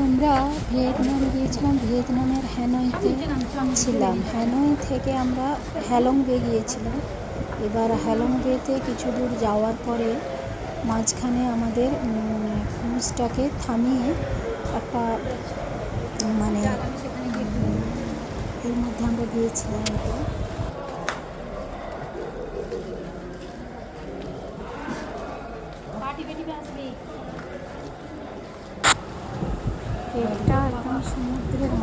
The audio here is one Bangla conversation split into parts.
আমরা ভিয়েতনাম গিয়েছিলাম। ভিয়েতনামের হ্যানয়তে ছিলাম। হ্যানয় থেকে আমরা হ্যালং বে গিয়েছিলাম। এবার হ্যালং বেতে কিছু দূর যাওয়ার পরে মাঝখানে আমাদের ক্রুজটাকে থামিয়ে একটা মানে এর মধ্যে আমরা গিয়েছিলাম। এটা একদম সমুদ্রের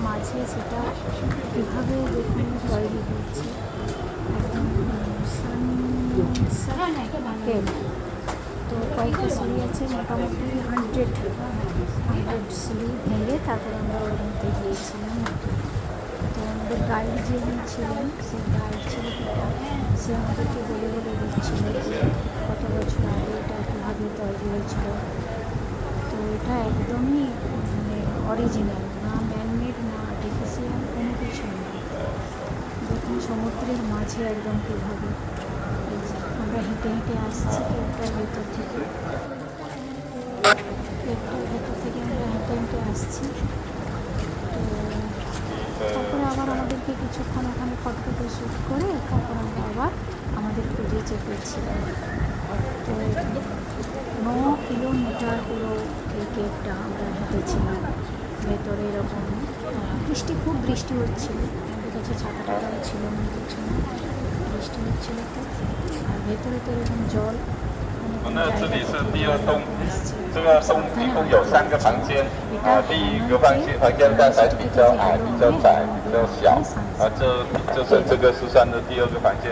মাঝে সেটা কীভাবে দেখুন তৈরি হচ্ছে একদম সানসেট। তো কয়েকটা সিঁড়ি আছে, মোটামুটি 100 সিঁড়ি ভেঙে তারপর আমরা ওর মধ্যে গিয়েছিলাম। তো আমাদের গাইড যিনি ছিলেন, সেই গাইড ছেলেটা সে আমাদেরকে বলে দিচ্ছিল যে কত বছর আগে এটা কীভাবে তৈরি হয়েছিল। তো এটা একদমই মানে অরিজিনাল, না ম্যানমেড, না আর্টিফিশিয়াল, কোনো কিছু নেই। দেখুন সমুদ্রের মাঝে একদম কীভাবে আমরা হেঁটে আসছি কেকটার ভেতর থেকে আমরা হেঁটে আসছি। তো তারপরে আবার আমাদেরকে কিছুক্ষণ ওখানে ফটো শ্যুট করে তারপর আমরা আবার আমাদের ক্রুজে চেপেছিলাম। তো 9 কিলোমিটার পুরো এই কেকটা আমরা হেঁটেছিলাম। ভেতরে এরকম খুব বৃষ্টি হচ্ছিল, আমাদের কাছে ছাতাটাও ছিল না, কিছু না, বৃষ্টি হচ্ছিল। তো আর ভেতরে তো এরকম জল। 那这里是第二栋，这个栋一共有3个房间，第一个房间刚才比较矮、比较窄、比较小，这就是这个是算的第2个房间。